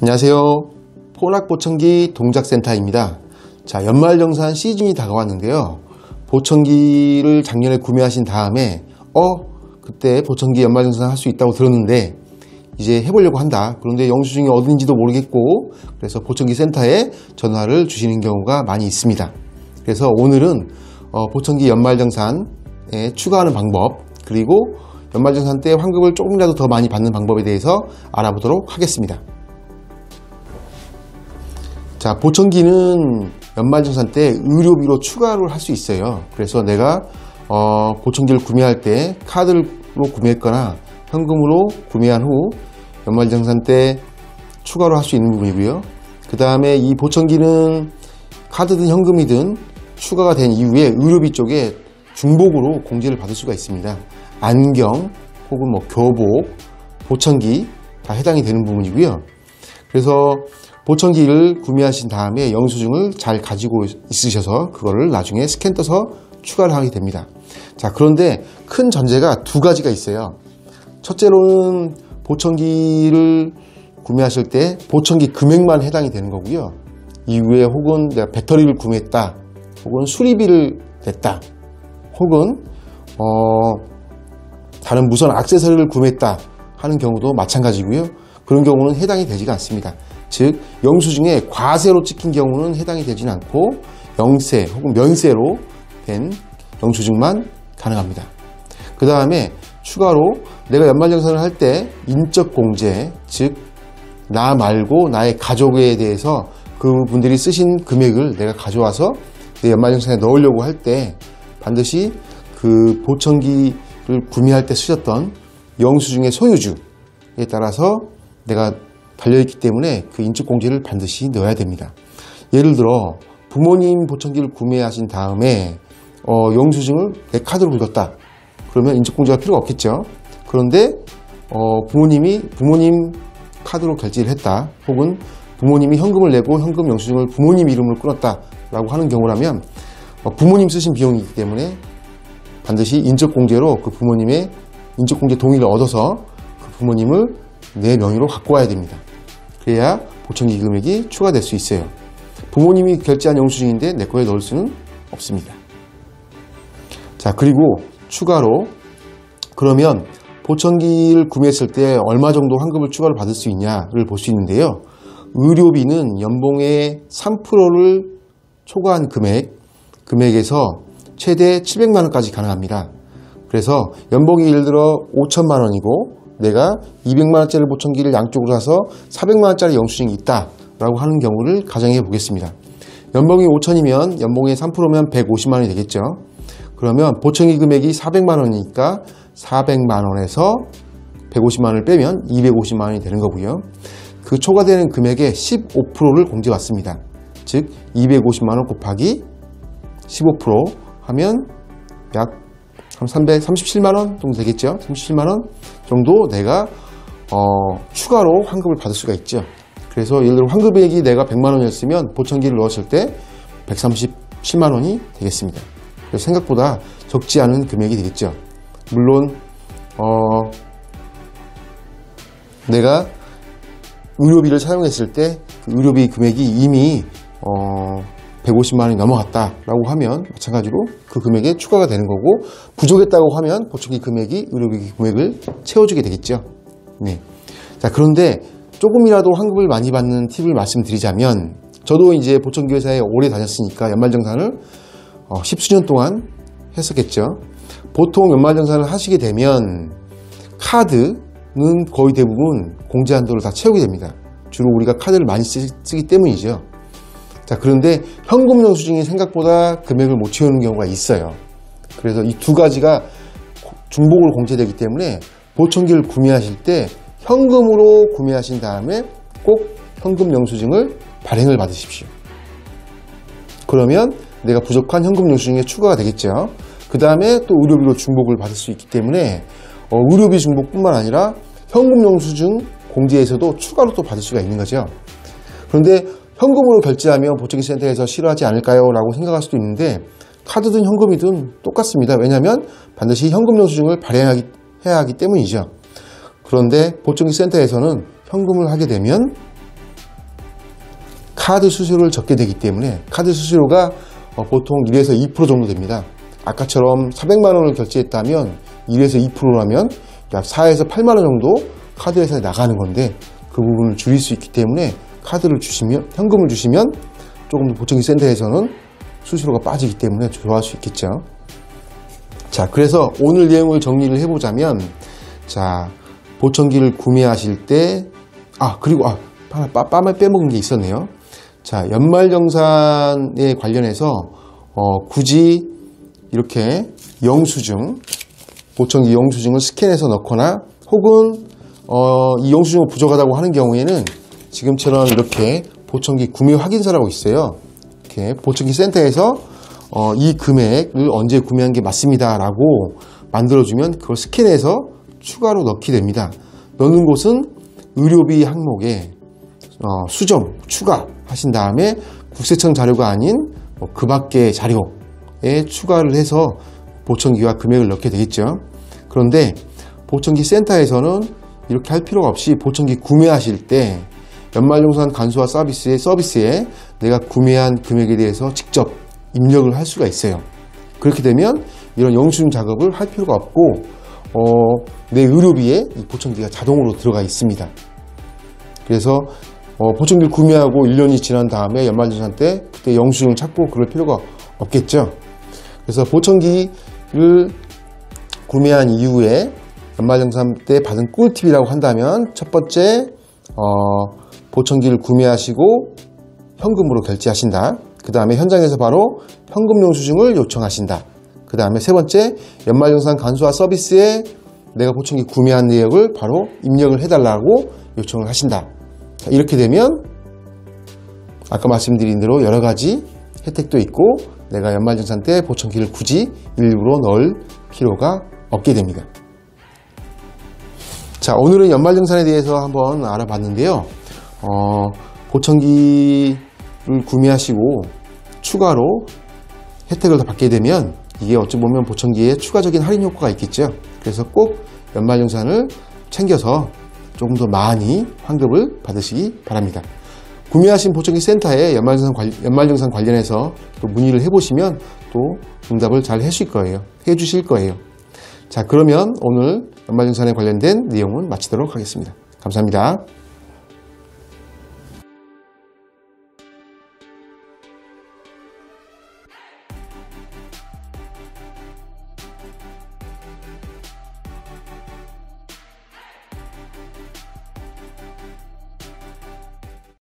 안녕하세요. 포낙보청기 동작센터입니다. 자, 연말정산 시즌이 다가왔는데요. 보청기를 작년에 구매하신 다음에 그때 보청기 연말정산 할 수 있다고 들었는데 이제 해보려고 한다. 그런데 영수증이 어딘지도 모르겠고 그래서 보청기 센터에 전화를 주시는 경우가 많이 있습니다. 그래서 오늘은 보청기 연말정산에 추가하는 방법, 그리고 연말정산 때 환급을 조금이라도 더 많이 받는 방법에 대해서 알아보도록 하겠습니다. 자, 보청기는 연말정산 때 의료비로 추가를 할 수 있어요. 그래서 내가 보청기를 구매할 때 카드로 구매했거나 현금으로 구매한 후 연말정산 때 추가로 할 수 있는 부분이고요. 그 다음에 이 보청기는 카드든 현금이든 추가가 된 이후에 의료비 쪽에 중복으로 공제를 받을 수가 있습니다. 안경 혹은 교복, 보청기 다 해당이 되는 부분이고요. 그래서 보청기를 구매하신 다음에 영수증을 잘 가지고 있으셔서 그거를 나중에 스캔 떠서 추가를 하게 됩니다. 자, 그런데 큰 전제가 두 가지가 있어요. 첫째로는 보청기를 구매하실 때 보청기 금액만 해당이 되는 거고요. 이후에 혹은 내가 배터리를 구매했다, 혹은 수리비를 냈다, 혹은 다른 무선 액세서리를 구매했다 하는 경우도 마찬가지고요. 그런 경우는 해당이 되지가 않습니다. 즉, 영수증에 과세로 찍힌 경우는 해당이 되지는 않고 영세 혹은 면세로 된 영수증만 가능합니다. 그 다음에 추가로 내가 연말정산을 할 때 인적공제, 즉 나 말고 나의 가족에 대해서 그분들이 쓰신 금액을 내가 가져와서 내 연말정산에 넣으려고 할 때 반드시 그 보청기를 구매할 때 쓰셨던 영수증의 소유주에 따라서 내가 달려있기 때문에 그 인적공제를 반드시 넣어야 됩니다. 예를 들어 부모님 보청기를 구매하신 다음에 영수증을 내 카드로 긁었다. 그러면 인적공제가 필요가 없겠죠. 그런데 부모님 카드로 결제를 했다, 혹은 부모님이 현금을 내고 현금 영수증을 부모님 이름으로 끊었다 라고 하는 경우라면 부모님 쓰신 비용이기 때문에 반드시 인적공제로 그 부모님의 인적공제 동의를 얻어서 그 부모님을 내 명의로 갖고 와야 됩니다. 그래야 보청기 금액이 추가될 수 있어요. 부모님이 결제한 영수증인데 내 거에 넣을 수는 없습니다. 자, 그리고 추가로 그러면 보청기를 구매했을 때 얼마 정도 환급을 추가로 받을 수 있냐를 볼 수 있는데요. 의료비는 연봉의 3%를 초과한 금액에서 최대 700만 원까지 가능합니다. 그래서 연봉이 예를 들어 5천만 원이고 내가 200만 원짜리 보청기를 양쪽으로 사서 400만 원짜리 영수증이 있다라고 하는 경우를 가정해 보겠습니다. 연봉이 5천이면 연봉의 3%면 150만 원이 되겠죠. 그러면 보청기 금액이 400만 원이니까 400만 원에서 150만 원을 빼면 250만 원이 되는 거고요. 그 초과되는 금액의 15%를 공제받습니다. 즉 250만 원 곱하기 15% 하면 약 337만 원 정도 되겠죠. 37만 원 정도 내가 추가로 환급을 받을 수가 있죠. 그래서 예를 들어 환급액이 내가 100만 원이었으면 보청기를 넣었을 때 137만 원이 되겠습니다. 그래서 생각보다 적지 않은 금액이 되겠죠. 물론 내가 의료비를 사용했을 때 그 의료비 금액이 이미 150만 원이 넘어갔다라고 하면 마찬가지로 그 금액에 추가가 되는 거고, 부족했다고 하면 보청기 금액이 의료비 금액을 채워주게 되겠죠. 네. 자, 그런데 조금이라도 환급을 많이 받는 팁을 말씀드리자면, 저도 이제 보청기 회사에 오래 다녔으니까 연말정산을 10수년 동안 했었겠죠. 보통 연말정산을 하시게 되면 카드는 거의 대부분 공제 한도를 다 채우게 됩니다. 주로 우리가 카드를 많이 쓰기 때문이죠. 자, 그런데 현금 영수증이 생각보다 금액을 못 채우는 경우가 있어요. 그래서 이 두 가지가 중복으로 공제되기 때문에 보청기를 구매하실 때 현금으로 구매하신 다음에 꼭 현금 영수증을 발행을 받으십시오. 그러면 내가 부족한 현금 영수증에 추가가 되겠죠. 그 다음에 또 의료비로 중복을 받을 수 있기 때문에 의료비 중복뿐만 아니라 현금 영수증 공제에서도 추가로 또 받을 수가 있는 거죠. 그런데 현금으로 결제하면 보청기 센터에서 싫어하지 않을까요? 라고 생각할 수도 있는데 카드든 현금이든 똑같습니다. 왜냐하면 반드시 현금 영수증을 발행해야 하기 때문이죠. 그런데 보청기 센터에서는 현금을 하게 되면 카드 수수료를 적게 되기 때문에 카드 수수료가 보통 1에서 2% 정도 됩니다. 아까처럼 400만 원을 결제했다면 1에서 2%라면 약 4에서 8만 원 정도 카드 회사에 나가는 건데 그 부분을 줄일 수 있기 때문에 카드를 주시면, 현금을 주시면 조금 더 보청기 센터에서는 수수료가 빠지기 때문에 좋아할 수 있겠죠. 자, 그래서 오늘 내용을 정리를 해보자면, 자, 보청기를 구매하실 때, 그리고 하나 빼먹은 게 있었네요. 자, 연말정산에 관련해서 굳이 이렇게 영수증, 보청기 영수증을 스캔해서 넣거나 혹은 이 영수증이 부족하다고 하는 경우에는 지금처럼 이렇게 보청기 구매 확인서라고 있어요. 이렇게 보청기 센터에서 이 금액을 언제 구매한 게 맞습니다 라고 만들어주면 그걸 스캔해서 추가로 넣게 됩니다. 넣는 곳은 의료비 항목에 수정, 추가하신 다음에 국세청 자료가 아닌 그 밖의 자료에 추가를 해서 보청기와 금액을 넣게 되겠죠. 그런데 보청기 센터에서는 이렇게 할 필요가 없이 보청기 구매하실 때 연말정산 간소화 서비스에 내가 구매한 금액에 대해서 직접 입력을 할 수가 있어요. 그렇게 되면 이런 영수증 작업을 할 필요가 없고 내 의료비에 이 보청기가 자동으로 들어가 있습니다. 그래서 보청기를 구매하고 1년이 지난 다음에 연말정산 때 그때 영수증을 찾고 그럴 필요가 없겠죠. 그래서 보청기를 구매한 이후에 연말정산 때 받은 꿀팁이라고 한다면 첫 번째, 보청기를 구매하시고 현금으로 결제하신다. 그 다음에 현장에서 바로 현금 영수증을 요청하신다. 그 다음에 세 번째, 연말정산 간소화 서비스에 내가 보청기 구매한 내역을 바로 입력을 해달라고 요청을 하신다. 자, 이렇게 되면 아까 말씀드린 대로 여러 가지 혜택도 있고 내가 연말정산 때 보청기를 굳이 일부러 넣을 필요가 없게 됩니다. 자, 오늘은 연말정산에 대해서 한번 알아봤는데요. 보청기를 구매하시고 추가로 혜택을 더 받게 되면 이게 어찌 보면 보청기에 추가적인 할인 효과가 있겠죠. 그래서 꼭 연말정산을 챙겨서 조금 더 많이 환급을 받으시기 바랍니다. 구매하신 보청기 센터에 연말정산 관련해서 또 문의를 해보시면 또 응답을 잘 해주실 거예요. 자, 그러면 오늘 연말정산에 관련된 내용은 마치도록 하겠습니다. 감사합니다.